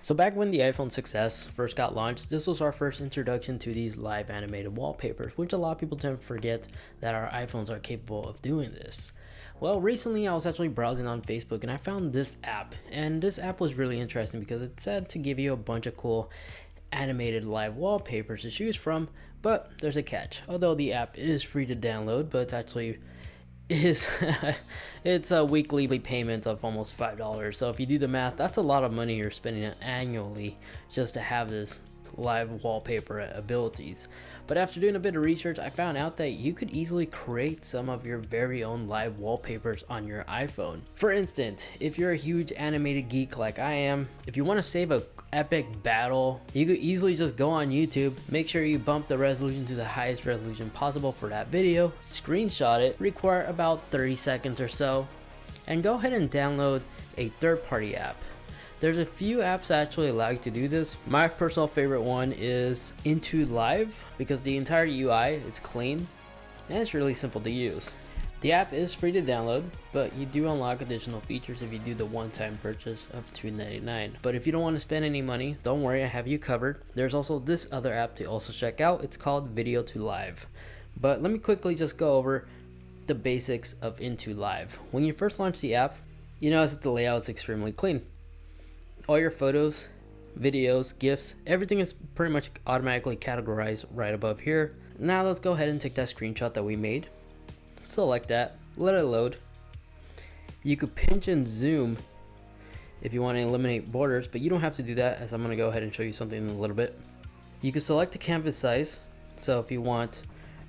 So back when the iPhone 6s first got launched, this was our first introduction to these live animated wallpapers, which a lot of people tend to forget that our iPhones are capable of doing this. Well, recently I was actually browsing on Facebook and I found this app, and this app was really interesting because it said to give you a bunch of cool animated live wallpapers to choose from, but there's a catch. Although the app is free to download, but it's a weekly payment of almost $5. So if you do the math, that's a lot of money you're spending annually just to have this live wallpaper abilities. But after doing a bit of research, I found out that you could easily create some of your very own live wallpapers on your iPhone. For instance, if you're a huge animated geek like I am, if you want to save a epic battle, you could easily just go on YouTube, make sure you bump the resolution to the highest resolution possible for that video, screenshot it, require about 30 seconds or so, and go ahead and download a third-party app. There's a few apps that actually allow you to do this. My personal favorite one is Into Live because the entire UI is clean and it's really simple to use. The app is free to download, but you do unlock additional features if you do the one-time purchase of $2.99. But if you don't want to spend any money, don't worry, I have you covered. There's also this other app to also check out. It's called Video to Live. But let me quickly just go over the basics of Into Live. When you first launch the app, you notice that the layout is extremely clean. All your photos, videos, GIFs, everything is pretty much automatically categorized right above here. Now let's go ahead and take that screenshot that we made. Select that, let it load. You could pinch and zoom if you want to eliminate borders, but you don't have to do that, as I'm going to go ahead and show you something in a little bit. You can select the canvas size. So we want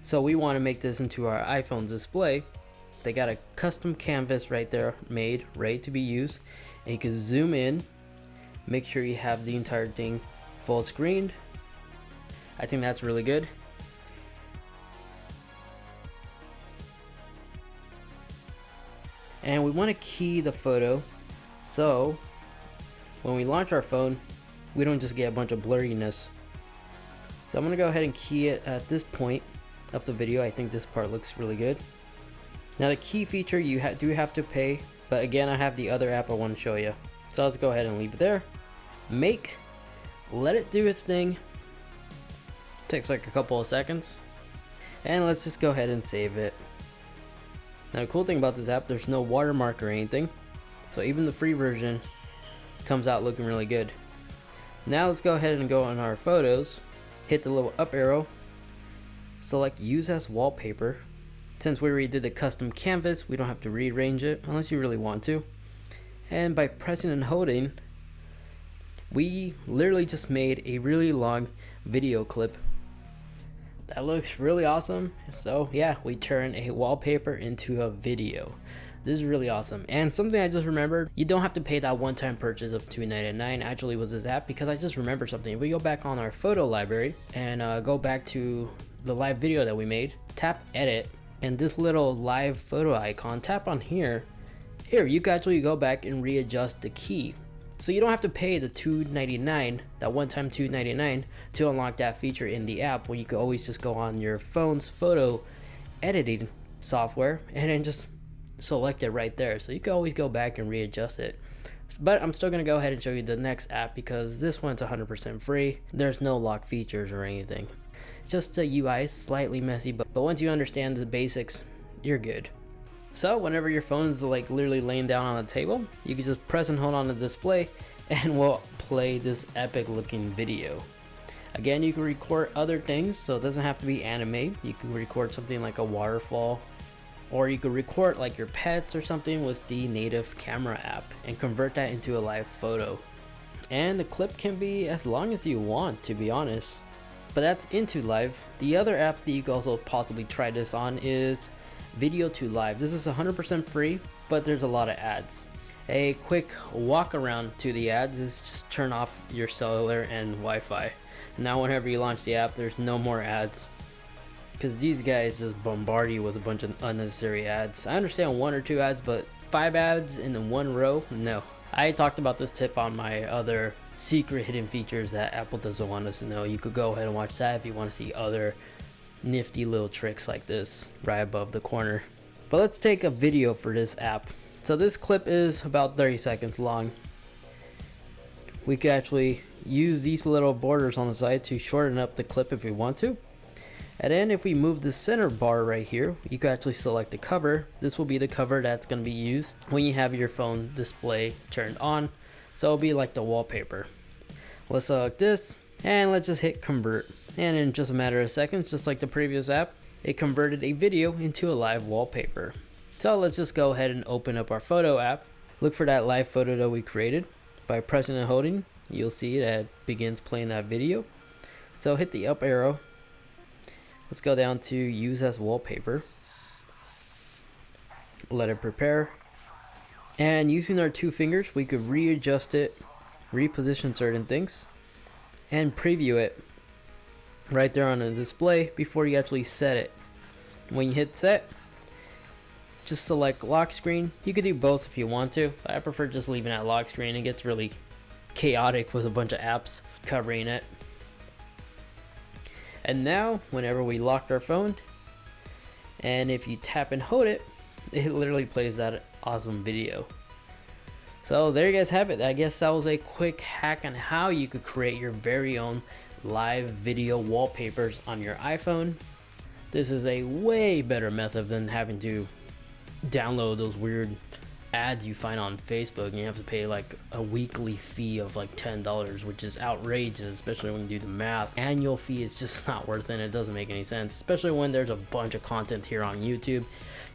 to make this into our iPhone display. They got a custom canvas right there made, ready to be used. And you can zoom in. Make sure you have the entire thing full screened. I think that's really good. And we want to key the photo, so when we launch our phone, we don't just get a bunch of blurriness. So I'm going to go ahead and key it at this point of the video. I think this part looks really good. Now the key feature you do have to pay, but again I have the other app I want to show you. So let's go ahead and leave it there. Let it do its thing. Takes like a couple of seconds. And let's just go ahead and save it. Now the cool thing about this app, there's no watermark or anything. So even the free version comes out looking really good. Now let's go ahead and go on our photos. Hit the little up arrow. Select use as wallpaper. Since we already did the custom canvas, we don't have to rearrange it unless you really want to. And by pressing and holding, we literally just made a really long video clip that looks really awesome. So yeah, we turn a wallpaper into a video. This is really awesome. And something I just remembered, you don't have to pay that one-time purchase of $2.99 actually with this app, because I just remembered something. If we go back on our photo library and go back to the live video that we made, tap edit, and this little live photo icon, tap on here. Here, you can actually go back and readjust the key. So you don't have to pay the $2.99, that one-time $2.99 to unlock that feature in the app, when you can always just go on your phone's photo editing software and then just select it right there. So you can always go back and readjust it. But I'm still going to go ahead and show you the next app because this one's 100% free. There's no lock features or anything. It's just the UI is slightly messy, but once you understand the basics, you're good. So whenever your phone is like literally laying down on a table, you can just press and hold on the display and we'll play this epic looking video. Again, you can record other things, so it doesn't have to be anime. You can record something like a waterfall, or you could record like your pets or something with the native camera app and convert that into a live photo. And the clip can be as long as you want, to be honest. But that's Into Live. The other app that you can also possibly try this on is Video to Live. This is 100% free, but there's a lot of ads. A quick walk around to the ads is just turn off your cellular and Wi-Fi. Now whenever you launch the app, there's no more ads, because these guys just bombard you with a bunch of unnecessary ads. I understand 1 or 2 ads, but 5 ads in one row? No. I talked about this tip on my other secret hidden features that Apple doesn't want us to know. You could go ahead and watch that if you want to see other nifty little tricks like this right above the corner. But let's take a video for this app. So this clip is about 30 seconds long. we could actually use these little borders on the side to shorten up the clip if we want to. And then if we move the center bar right here, you can actually select the cover. This will be the cover that's going to be used when you have your phone display turned on. So it'll be like the wallpaper. Let's select this and let's just hit convert. And in just a matter of seconds, just like the previous app, it converted a video into a live wallpaper. So let's just go ahead and open up our photo app. Look for that live photo that we created. By pressing and holding, you'll see that it begins playing that video. So hit the up arrow. Let's go down to use as wallpaper. Let it prepare. And using our 2 fingers, we could readjust it, reposition certain things, and preview it right there on the display before you actually set it. When you hit set, just select lock screen. You could do both if you want to, but I prefer just leaving it at lock screen. It gets really chaotic with a bunch of apps covering it. And now, whenever we lock our phone, and if you tap and hold it, it literally plays that awesome video. So there you guys have it. I guess that was a quick hack on how you could create your very own live video wallpapers on your iPhone. This is a way better method than having to download those weird ads you find on Facebook and you have to pay like a weekly fee of like $10, which is outrageous, especially when you do the math. Annual fee is just not worth it. It doesn't make any sense, especially when there's a bunch of content here on YouTube.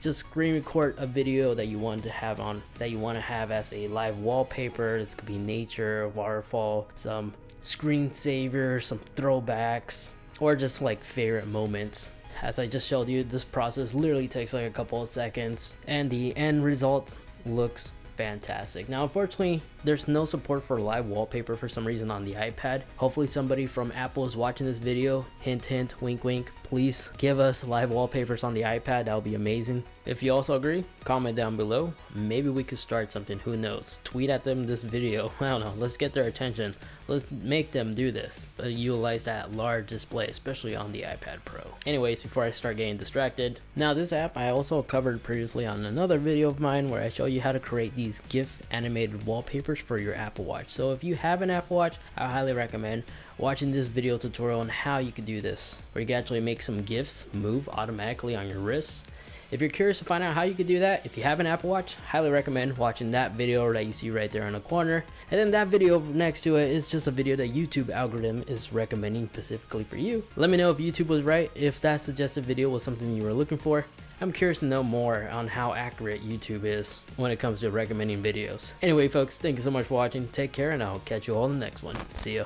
Just screen record a video that you want to have as a live wallpaper. This could be nature, waterfall, some screensaver, some throwbacks, or just like favorite moments. As I just showed you, this process literally takes like a couple of seconds and the end result looks fantastic. Now unfortunately, there's no support for live wallpaper for some reason on the iPad. Hopefully somebody from Apple is watching this video. Hint hint, wink wink, please give us live wallpapers on the iPad. That would be amazing. If you also agree, comment down below. Maybe we could start something, who knows. Tweet at them this video. I don't know, let's get their attention. Let's make them do this. Utilize that large display, especially on the iPad Pro. Anyways, before I start getting distracted, now this app I also covered previously on another video of mine where I show you how to create these GIF animated wallpapers for your Apple Watch. So if you have an Apple Watch, I highly recommend watching this video tutorial on how you can do this, where you can actually make some GIFs move automatically on your wrists. If you're curious to find out how you can do that, if you have an Apple Watch, highly recommend watching that video that you see right there in the corner. And then that video next to it is just a video that YouTube algorithm is recommending specifically for you. Let me know if YouTube was right, if that suggested video was something you were looking for. I'm curious to know more on how accurate YouTube is when it comes to recommending videos. Anyway folks, thank you so much for watching. Take care and I'll catch you all in the next one. See ya.